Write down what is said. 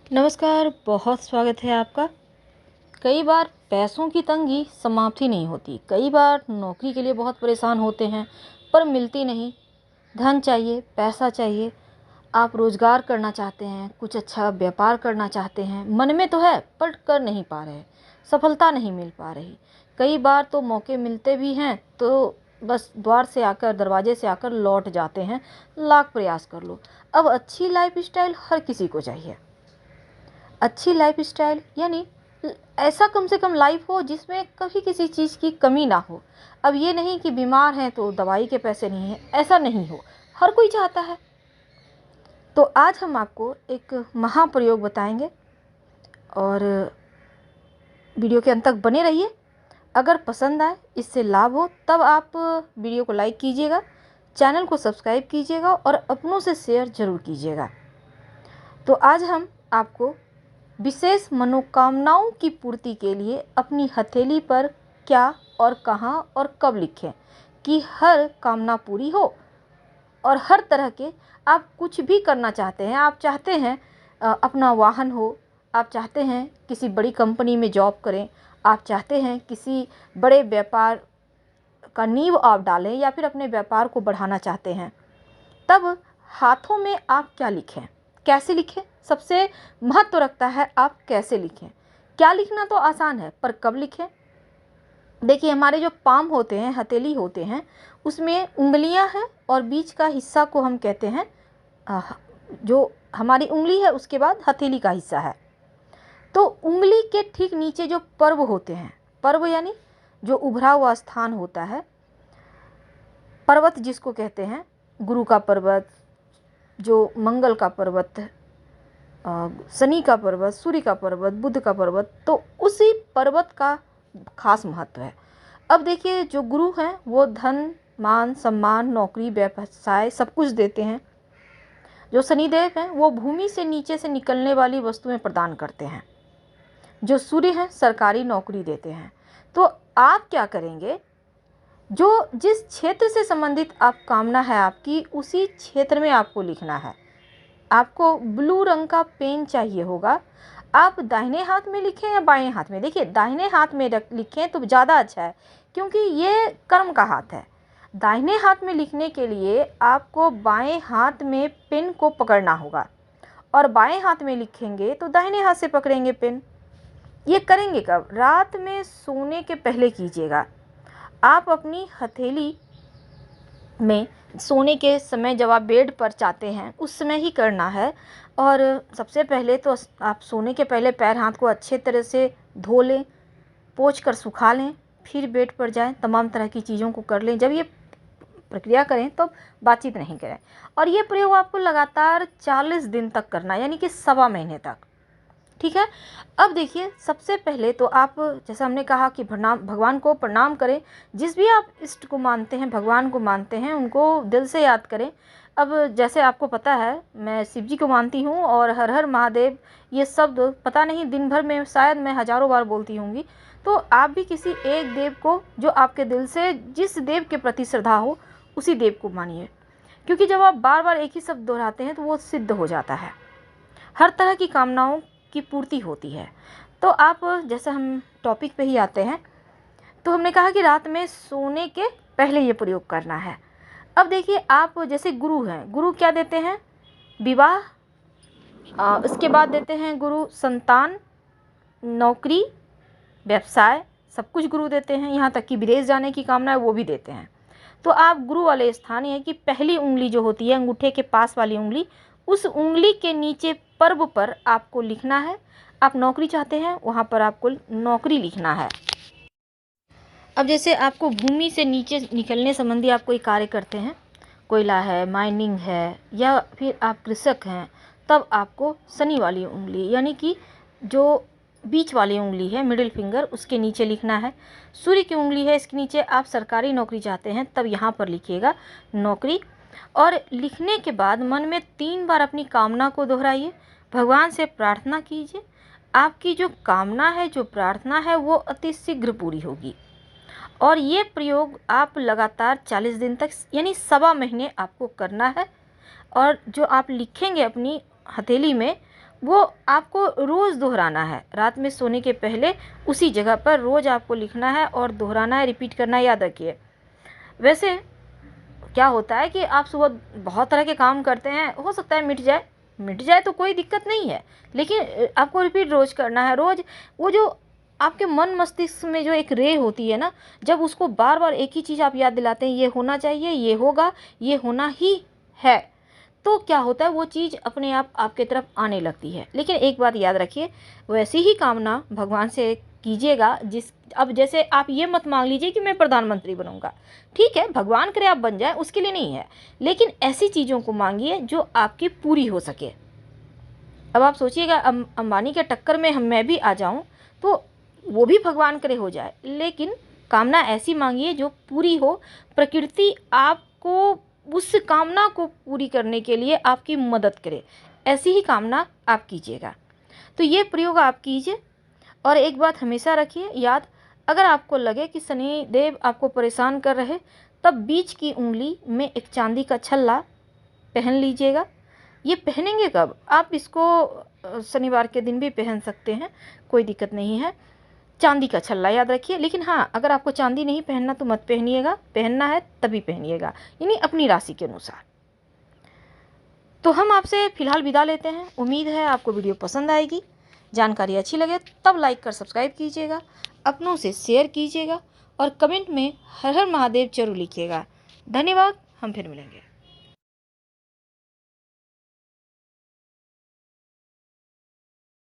नमस्कार, बहुत स्वागत है आपका। कई बार पैसों की तंगी समाप्त ही नहीं होती। कई बार नौकरी के लिए बहुत परेशान होते हैं पर मिलती नहीं। धन चाहिए, पैसा चाहिए। आप रोज़गार करना चाहते हैं, कुछ अच्छा व्यापार करना चाहते हैं, मन में तो है पर कर नहीं पा रहे, सफलता नहीं मिल पा रही। कई बार तो मौके मिलते भी हैं तो बस द्वार से आकर, दरवाजे से आकर लौट जाते हैं। लाख प्रयास कर लो। अब अच्छी लाइफ स्टाइल हर किसी को चाहिए। अच्छी लाइफ स्टाइल यानी ऐसा कम से कम लाइफ हो जिसमें कभी किसी चीज़ की कमी ना हो। अब ये नहीं कि बीमार हैं तो दवाई के पैसे नहीं हैं, ऐसा नहीं हो। हर कोई चाहता है। तो आज हम आपको एक महाप्रयोग बताएंगे और वीडियो के अंत तक बने रहिए। अगर पसंद आए, इससे लाभ हो, तब आप वीडियो को लाइक कीजिएगा, चैनल को सब्सक्राइब कीजिएगा और अपनों से शेयर ज़रूर कीजिएगा। तो आज हम आपको विशेष मनोकामनाओं की पूर्ति के लिए अपनी हथेली पर क्या और कहाँ और कब लिखें कि हर कामना पूरी हो। और हर तरह के आप कुछ भी करना चाहते हैं, आप चाहते हैं अपना वाहन हो, आप चाहते हैं किसी बड़ी कंपनी में जॉब करें, आप चाहते हैं किसी बड़े व्यापार का नींव आप डालें या फिर अपने व्यापार को बढ़ाना चाहते हैं, तब हाथों में आप क्या लिखें, कैसे लिखें, सबसे महत्व रखता है आप कैसे लिखें। क्या लिखना तो आसान है पर कब लिखें। देखिए, हमारे जो पाम होते हैं, हथेली होते हैं, उसमें उंगलियां हैं और बीच का हिस्सा को हम कहते हैं जो हमारी उंगली है उसके बाद हथेली का हिस्सा है। तो उंगली के ठीक नीचे जो पर्व होते हैं, पर्व यानी जो उभरा हुआ स्थान होता है, पर्वत जिसको कहते हैं, गुरु का पर्वत, जो मंगल का पर्वत, शनि का पर्वत, सूर्य का पर्वत, बुध का पर्वत, तो उसी पर्वत का खास महत्व है। अब देखिए, जो गुरु हैं वो धन, मान, सम्मान, नौकरी, व्यवसाय सब कुछ देते हैं। जो शनिदेव हैं वो भूमि से नीचे से निकलने वाली वस्तुएं प्रदान करते हैं। जो सूर्य हैं सरकारी नौकरी देते हैं। तो आप क्या करेंगे, जो जिस क्षेत्र से संबंधित आप कामना है आपकी, उसी क्षेत्र में आपको लिखना है। आपको ब्लू रंग का पेन चाहिए होगा। आप दाहिने हाथ में लिखें या बाएं हाथ में। देखिए, दाहिने हाथ में लिखें तो ज़्यादा अच्छा है क्योंकि ये कर्म का हाथ है। दाहिने हाथ में लिखने के लिए आपको बाएं हाथ में पेन को पकड़ना होगा और बाएं हाथ में लिखेंगे तो दाहिने हाथ से पकड़ेंगे पेन। ये करेंगे कब? रात में सोने के पहले कीजिएगा। आप अपनी हथेली में सोने के समय जब आप बेड पर चाहते हैं उस समय ही करना है। और सबसे पहले तो आप सोने के पहले पैर हाथ को अच्छे तरह से धो लें, पोंछ कर सुखा लें, फिर बेड पर जाएं, तमाम तरह की चीज़ों को कर लें। जब ये प्रक्रिया करें तो बातचीत नहीं करें। और ये प्रयोग आपको लगातार 40 दिन तक करना है, यानी कि सवा महीने तक। ठीक है। अब देखिए, सबसे पहले तो आप, जैसा हमने कहा कि भगवान को प्रणाम करें। जिस भी आप इष्ट को मानते हैं, भगवान को मानते हैं, उनको दिल से याद करें। अब जैसे आपको पता है, मैं शिव जी को मानती हूँ और हर हर महादेव ये शब्द पता नहीं दिन भर में शायद मैं हज़ारों बार बोलती होंगी। तो आप भी किसी एक देव को, जो आपके दिल से जिस देव के प्रति श्रद्धा हो, उसी देव को मानिए। क्योंकि जब आप बार बार एक ही शब्द दोहराते हैं तो वो सिद्ध हो जाता है। हर तरह की कामनाओं की पूर्ति होती है। तो आप, जैसे हम टॉपिक पे ही आते हैं, तो हमने कहा कि रात में सोने के पहले ये प्रयोग करना है। अब देखिए, आप जैसे गुरु हैं, गुरु क्या देते हैं? विवाह, इसके बाद देते हैं गुरु संतान, नौकरी, व्यवसाय, सब कुछ गुरु देते हैं। यहाँ तक कि विदेश जाने की कामना है वो भी देते हैं। तो आप गुरु वाले स्थान है कि पहली उंगली जो होती है, अंगूठे के पास वाली उंगली, उस उंगली के नीचे पर्व पर आपको लिखना है। आप नौकरी चाहते हैं, वहाँ पर आपको नौकरी लिखना है। अब जैसे आपको भूमि से नीचे निकलने संबंधी आप कोई कार्य करते हैं, कोयला है, माइनिंग है, या फिर आप कृषक हैं, तब आपको शनि वाली उंगली यानी कि जो बीच वाली उंगली है, मिडिल फिंगर, उसके नीचे लिखना है। सूर्य की उंगली है, इसके नीचे आप सरकारी नौकरी चाहते हैं, तब यहाँ पर लिखिएगा नौकरी। और लिखने के बाद मन में 3 बार अपनी कामना को दोहराइए, भगवान से प्रार्थना कीजिए। आपकी जो कामना है, जो प्रार्थना है, वो अति शीघ्र पूरी होगी। और ये प्रयोग आप लगातार 40 दिन तक, यानी सवा महीने आपको करना है। और जो आप लिखेंगे अपनी हथेली में, वो आपको रोज़ दोहराना है। रात में सोने के पहले उसी जगह पर रोज़ आपको लिखना है और दोहराना है, रिपीट करना है, याद रखिए। वैसे क्या होता है कि आप सुबह बहुत तरह के काम करते हैं, हो सकता है मिट जाए तो कोई दिक्कत नहीं है, लेकिन आपको रिपीट रोज़ करना है। रोज़ वो जो आपके मन मस्तिष्क में जो एक रे होती है ना, जब उसको बार बार एक ही चीज़ आप याद दिलाते हैं, ये होना चाहिए, ये होगा, ये होना ही है, तो क्या होता है वो चीज़ अपने आप आपके तरफ आने लगती है। लेकिन एक बात याद रखिए, वैसी ही कामना भगवान से कीजिएगा अब जैसे आप ये मत मांग लीजिए कि मैं प्रधानमंत्री बनूंगा, ठीक है, भगवान करे आप बन जाए, उसके लिए नहीं है, लेकिन ऐसी चीज़ों को मांगिए जो आपकी पूरी हो सके। अब आप सोचिएगा अंबानी के टक्कर में मैं भी आ जाऊं तो वो भी भगवान करे हो जाए, लेकिन कामना ऐसी मांगिए जो पूरी हो, प्रकृति आपको उस कामना को पूरी करने के लिए आपकी मदद करे, ऐसी ही कामना आप कीजिएगा। तो ये प्रयोग आप कीजिए। और एक बात हमेशा रखिए याद, अगर आपको लगे कि शनिदेव आपको परेशान कर रहे, तब बीच की उंगली में एक चांदी का छल्ला पहन लीजिएगा। ये पहनेंगे कब? आप इसको शनिवार के दिन भी पहन सकते हैं, कोई दिक्कत नहीं है। चांदी का छल्ला याद रखिए। लेकिन हाँ, अगर आपको चांदी नहीं पहनना तो मत पहनिएगा, पहनना है तभी पहनिएगा, यानी अपनी राशि के अनुसार। तो हम आपसे फिलहाल विदा लेते हैं। उम्मीद है आपको वीडियो पसंद आएगी। जानकारी अच्छी लगे तब लाइक कर सब्सक्राइब कीजिएगा, अपनों से शेयर कीजिएगा और कमेंट में हर हर महादेव जरूर लिखिएगा। धन्यवाद। हम फिर मिलेंगे।